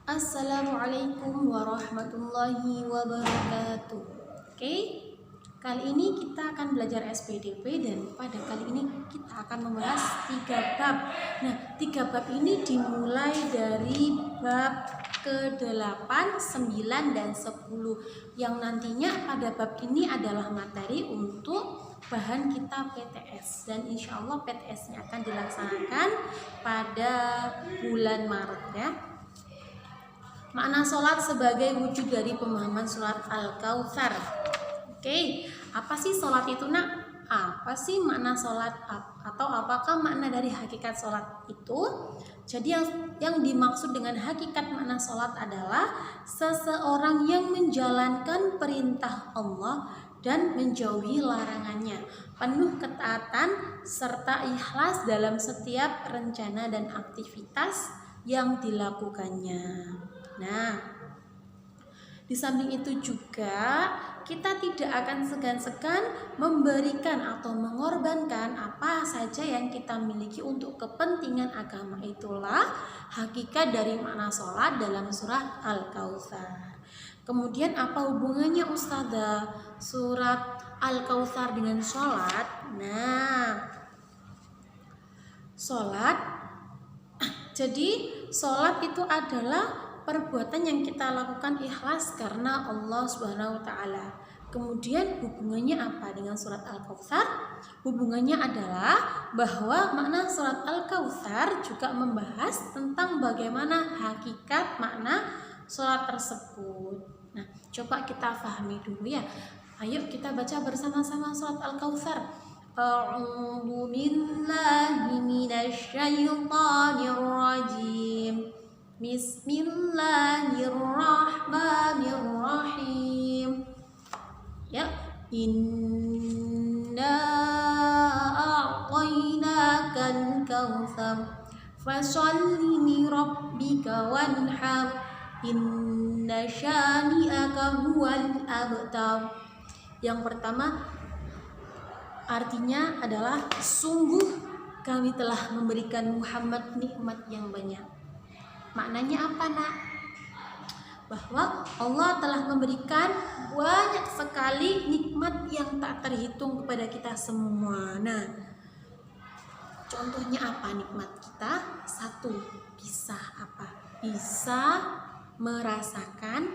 Assalamualaikum warahmatullahi wabarakatuh. Oke, kali ini kita akan belajar SPDP dan pada kali ini kita akan membahas 3 bab. Nah, 3 bab ini dimulai dari bab ke-8, 9, dan 10 yang nantinya pada bab ini adalah materi untuk bahan kita PTS dan insya Allah PTS-nya akan dilaksanakan pada bulan Maret ya. Makna sholat sebagai wujud dari pemahaman sholat Al-Kautsar. Oke, apa sih sholat itu nak? Apa sih makna sholat atau apakah makna dari hakikat sholat itu? Jadi yang dimaksud dengan hakikat makna sholat adalah seseorang yang menjalankan perintah Allah dan menjauhi larangannya, penuh ketaatan serta ikhlas dalam setiap rencana dan aktivitas yang dilakukannya. Nah, di samping itu juga kita tidak akan segan-segan memberikan atau mengorbankan apa saja yang kita miliki untuk kepentingan agama. Itulah hakikat dari makna sholat dalam surat Al-Kautsar. Kemudian apa hubungannya Ustazah surat Al-Kautsar dengan sholat? Nah, sholat, jadi sholat itu adalah perbuatan yang kita lakukan ikhlas karena Allah Subhanahu wa taala. Kemudian hubungannya apa dengan surat Al-Kautsar? Hubungannya adalah bahwa makna surat Al-Kautsar juga membahas tentang bagaimana hakikat makna surat tersebut. Nah, coba kita pahami dulu ya. Ayo kita baca bersama-sama surat Al-Kautsar. A'udzu billahi minasyaitonir rajim. Bismillahirrahmanirrahim. Ya, inna a'tainakal kautsar fasholli li rabbika wanhar inna syani'aka huwal abtar. Yang pertama artinya adalah sungguh kami telah memberikan Muhammad nikmat yang banyak. Maknanya apa nak? Bahwa Allah telah memberikan banyak sekali nikmat yang tak terhitung kepada kita semua. Nah, contohnya apa nikmat kita? 1, bisa apa? Bisa merasakan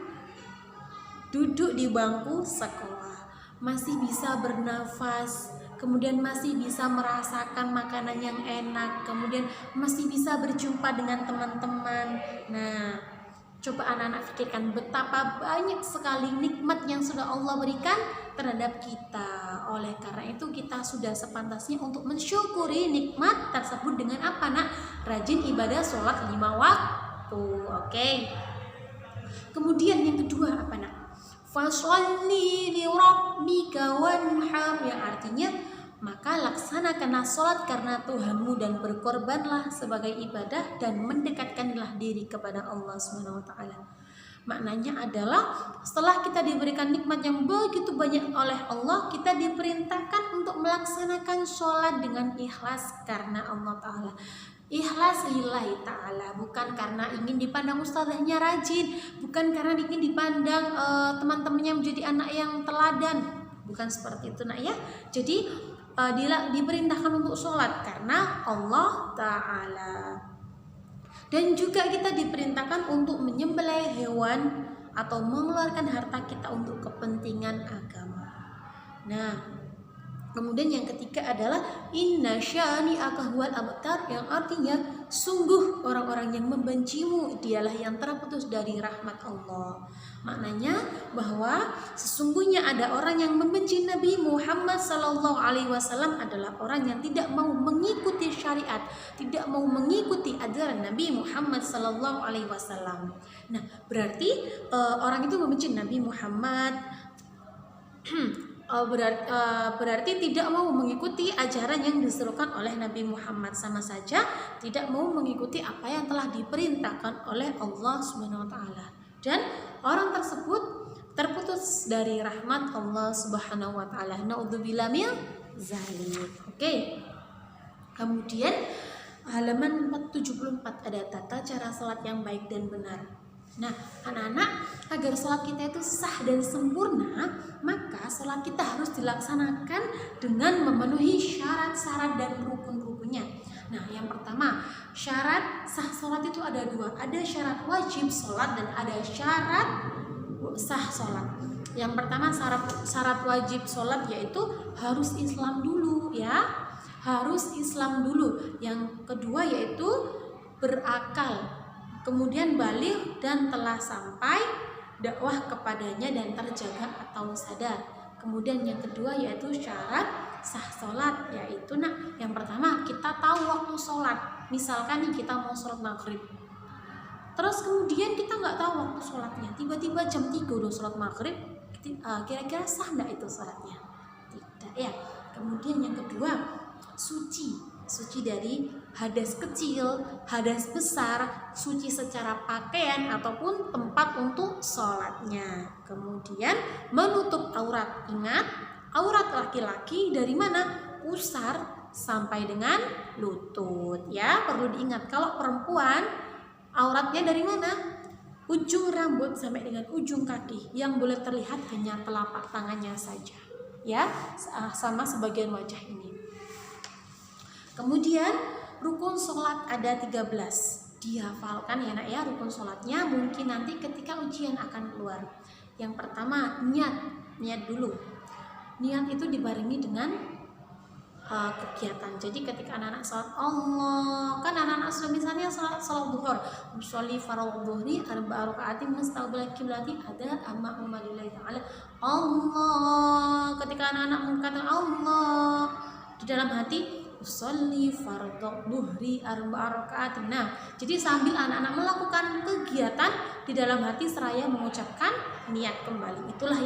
duduk di bangku sekolah, masih bisa bernafas, kemudian masih bisa merasakan makanan yang enak, kemudian masih bisa berjumpa dengan teman-teman. Nah, coba anak-anak pikirkan betapa banyak sekali nikmat yang sudah Allah berikan terhadap kita. Oleh karena itu kita sudah sepantasnya untuk mensyukuri nikmat tersebut dengan apa nak? Rajin ibadah sholat 5 waktu. Oke. Kemudian yang kedua apa nak? Fasholli li rabbika wanhar, yang artinya maka laksanakanlah sholat karena Tuhanmu dan berkorbanlah sebagai ibadah dan mendekatkanlah diri kepada Allah SWT. Maknanya adalah setelah kita diberikan nikmat yang begitu banyak oleh Allah, kita diperintahkan untuk melaksanakan sholat dengan ikhlas karena Allah Ta'ala. Ikhlas lillahi ta'ala, bukan karena ingin dipandang ustazahnya rajin, bukan karena ingin dipandang teman-temannya menjadi anak yang teladan, bukan seperti itu nak ya. Jadi diperintahkan untuk sholat karena Allah Ta'ala. Dan juga kita diperintahkan untuk menyembelih hewan atau mengeluarkan harta kita untuk kepentingan agama. Nah, kemudian yang ketiga adalah inna syani'aka huwal abtar, yang artinya sungguh orang-orang yang membencimu dialah yang terputus dari rahmat Allah. Maknanya bahwa sesungguhnya ada orang yang membenci Nabi Muhammad SAW adalah orang yang tidak mau mengikuti syariat, tidak mau mengikuti ajaran Nabi Muhammad SAW. Nah, berarti orang itu membenci Nabi Muhammad. Berarti tidak mau mengikuti ajaran yang diserukan oleh Nabi Muhammad, sama saja tidak mau mengikuti apa yang telah diperintahkan oleh Allah Subhanahu wa taala. Dan orang tersebut terputus dari rahmat Allah Subhanahu wa taala. Naudzubillah min zalik. Oke. Kemudian halaman 474 ada tata cara salat yang baik dan benar. Nah, anak-anak, agar sholat kita itu sah dan sempurna, maka sholat kita harus dilaksanakan dengan memenuhi syarat-syarat dan rukun-rukunnya. Nah, yang pertama, syarat sah sholat itu ada dua. Ada syarat wajib sholat dan ada syarat sah sholat. Yang pertama, syarat wajib sholat yaitu harus Islam dulu, ya. Harus Islam dulu. Yang kedua yaitu berakal, kemudian balik dan telah sampai dakwah kepadanya dan terjaga atau sadar. Kemudian yang kedua yaitu syarat sah sholat, yaitu yang pertama kita tahu waktu sholat. Misalkan nih kita mau sholat maghrib, terus kemudian kita nggak tahu waktu sholatnya, tiba-tiba jam 3 udah sholat maghrib, kira-kira sah nggak itu sholatnya? Tidak, ya. Kemudian yang kedua, suci dari hadas kecil, hadas besar, suci secara pakaian ataupun tempat untuk sholatnya. Kemudian menutup aurat. Ingat, aurat laki-laki dari mana? Pusar sampai dengan lutut, ya. Perlu diingat, kalau perempuan auratnya dari mana? Ujung rambut sampai dengan ujung kaki. Yang boleh terlihat hanya telapak tangannya saja, ya, sama sebagian wajah ini. Kemudian rukun sholat ada 13. Dihafalkan ya nak ya rukun sholatnya, mungkin nanti ketika ujian akan keluar. Yang pertama, niat dulu. Niat itu dibarengi dengan kegiatan. Jadi ketika anak-anak sholat Allah, kan anak-anak sudah misalnya sholat duhur, sholli farad dhuhri arba'a raka'atin mustaqbil qiblati, ada amma umalillahi ta'ala Allah. Ketika anak-anak mengatakan Allah di dalam hati, sholli fardhu dhuhri arba'a raka'atin. Nah, jadi sambil anak-anak melakukan kegiatan di dalam hati seraya mengucapkan niat kembali. Itulah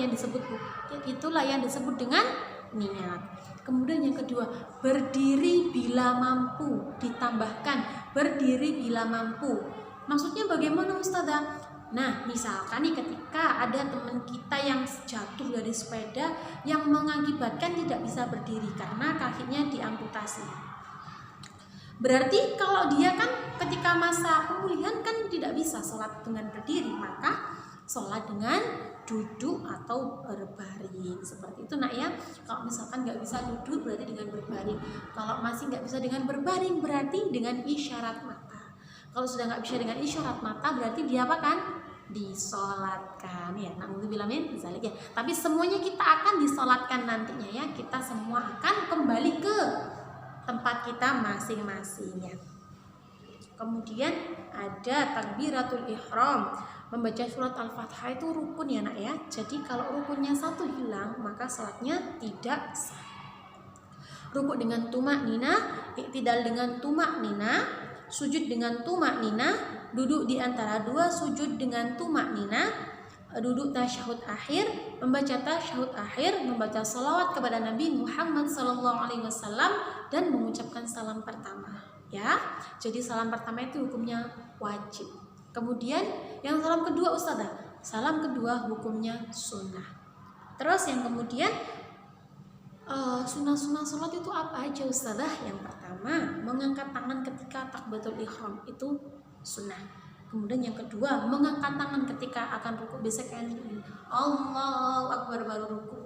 yang disebut dengan niat. Kemudian yang kedua, berdiri bila mampu, ditambahkan berdiri bila mampu. Maksudnya bagaimana Ustazah? Nah, misalkan nih ketika ada teman kita yang jatuh dari sepeda yang mengakibatkan tidak bisa berdiri karena kakinya diamputasi. Berarti kalau dia kan ketika masa pemulihan kan tidak bisa sholat dengan berdiri, maka sholat dengan duduk atau berbaring seperti itu nak ya. Kalau misalkan nggak bisa duduk berarti dengan berbaring. Kalau masih nggak bisa dengan berbaring berarti dengan isyarat mata. Kalau sudah nggak bisa dengan isyarat mata berarti dia apa kan? Disolatkan ya. Na'udzubillah min dzalik ya. Tapi semuanya kita akan disolatkan nantinya ya. Kita semua akan kembali ke tempat kita masing-masing ya. Kemudian ada takbiratul ihram. Membaca surat Al-Fatihah itu rukun ya nak ya. Jadi kalau rukunnya satu hilang maka salatnya tidak sah. Rukuk dengan tumak nina, iktidal dengan tumak nina, sujud dengan tumak nina, duduk di antara dua sujud dengan tumak nina, duduk tasyahud akhir, membaca tasyahud akhir, membaca salawat kepada Nabi Muhammad SAW dan mengucapkan salam pertama ya. Jadi salam pertama itu hukumnya wajib. Kemudian yang salam kedua Ustazah, salam kedua hukumnya sunnah. Terus yang kemudian sunnah-sunnah sholat itu apa aja Ustazah? Yang pertama, mengangkat tangan ketika takbiratul ihram itu sunnah. Kemudian yang kedua, mengangkat tangan ketika akan rukuk, biasanya Allahu Akbar baru rukuk.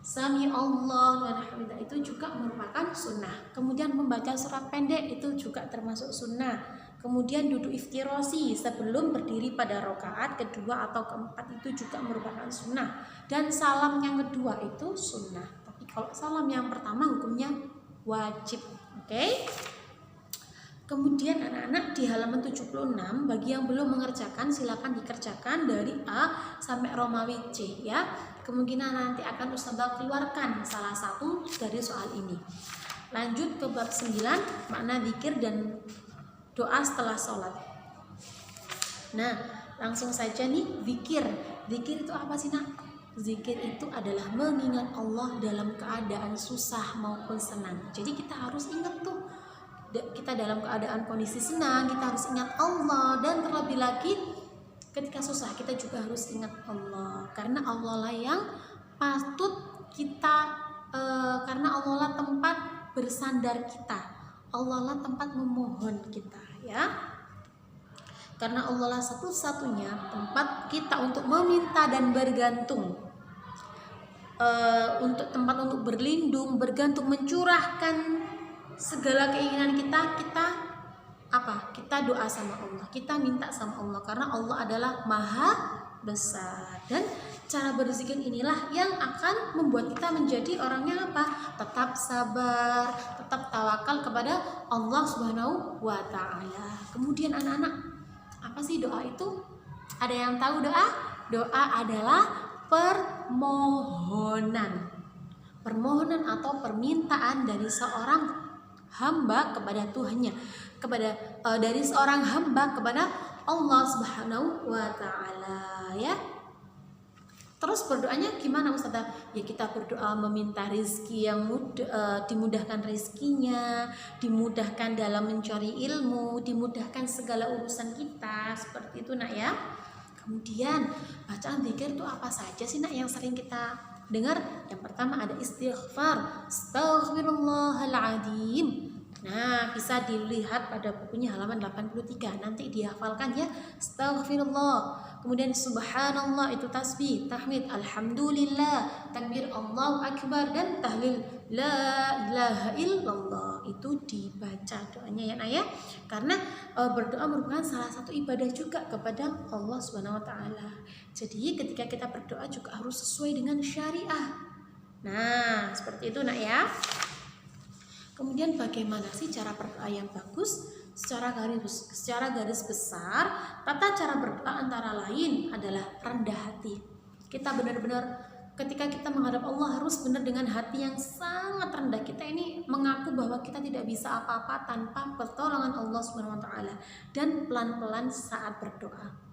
Sami Allahu liman hamidah itu juga merupakan sunnah. Kemudian membaca surat pendek itu juga termasuk sunnah. Kemudian duduk iftirasi sebelum berdiri pada rakaat kedua atau keempat itu juga merupakan sunnah. Dan salam yang kedua itu sunnah. Tapi kalau salam yang pertama hukumnya wajib. Oke? Kemudian anak-anak di halaman 76 bagi yang belum mengerjakan silakan dikerjakan dari A sampai Romawi C ya. Kemungkinan nanti akan Ustazah keluarkan salah satu dari soal ini. Lanjut ke bab 9, makna zikir dan doa setelah sholat. Nah, langsung saja nih zikir. Zikir itu apa sih nak? Zikir itu adalah mengingat Allah dalam keadaan susah maupun senang. Jadi kita harus ingat tuh, kita dalam keadaan kondisi senang kita harus ingat Allah, dan terlebih lagi ketika susah kita juga harus ingat Allah, karena Allah lah yang patut kita, karena Allah lah tempat bersandar kita, Allah lah tempat memohon kita ya. Karena Allah lah satu-satunya tempat kita untuk meminta dan bergantung, untuk tempat untuk berlindung, bergantung, mencurahkan segala keinginan kita. Kita doa sama Allah, kita minta sama Allah, karena Allah adalah maha besar. Dan cara berzikir inilah yang akan membuat kita menjadi orangnya tetap sabar, tetap tawakal kepada Allah Subhanahu wa Ta'ala. Kemudian anak-anak, apa sih doa itu? Ada yang tahu doa? Doa adalah permohonan atau permintaan dari seorang hamba kepada Tuhannya, dari seorang hamba kepada Allah Subhanahu wa Ta'ala, ya. Terus berdoanya gimana Ustazah? Ya kita berdoa meminta rezeki yang dimudahkan rezekinya, dimudahkan dalam mencari ilmu, dimudahkan segala urusan kita, seperti itu nak ya. Kemudian bacaan zikir itu apa saja sih nak yang sering kita dengar? Yang pertama ada istighfar, astaghfirullahaladzim. Nah, bisa dilihat pada bukunya halaman 83. Nanti dihafalkan ya. Astaghfirullah. Kemudian subhanallah itu tasbih, tahmid, alhamdulillah, takbir Allahu akbar, dan tahlil la ilaha illallah. Itu dibaca doanya ya nak ya. Karena berdoa merupakan salah satu ibadah juga kepada Allah Subhanahu wa taala. Jadi ketika kita berdoa juga harus sesuai dengan syariah. Nah, seperti itu nak ya. Kemudian bagaimana sih cara berdoa yang bagus? Secara garis besar, tata cara berdoa antara lain adalah rendah hati. Kita benar-benar ketika kita menghadap Allah harus benar dengan hati yang sangat rendah. Kita ini mengaku bahwa kita tidak bisa apa-apa tanpa pertolongan Allah Subhanahu wa taala, dan pelan-pelan saat berdoa.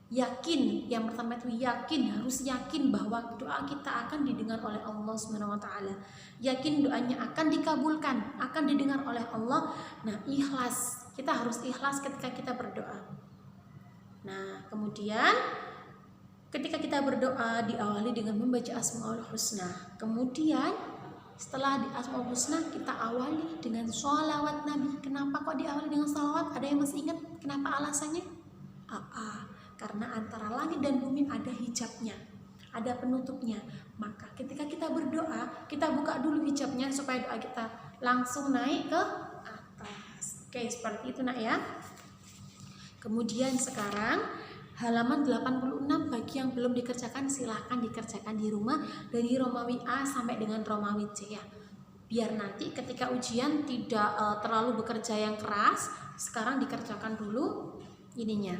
Yakin, yang pertama itu yakin, harus yakin bahwa doa kita akan didengar oleh Allah Subhanahu wa taala. Yakin doanya akan dikabulkan, akan didengar oleh Allah. Nah, ikhlas. Kita harus ikhlas ketika kita berdoa. Nah, kemudian ketika kita berdoa diawali dengan membaca Asmaul Husna. Kemudian setelah di Asmaul Husna kita awali dengan sholawat Nabi. Kenapa kok diawali dengan sholawat? Ada yang masih ingat kenapa alasannya? Karena antara langit dan bumi ada hijabnya, ada penutupnya. Maka ketika kita berdoa, kita buka dulu hijabnya supaya doa kita langsung naik ke atas. Oke, seperti itu nak ya. Kemudian sekarang halaman 86, bagi yang belum dikerjakan silahkan dikerjakan di rumah dari Romawi A sampai dengan Romawi C ya. Biar nanti ketika ujian tidak terlalu bekerja yang keras. Sekarang dikerjakan dulu ininya.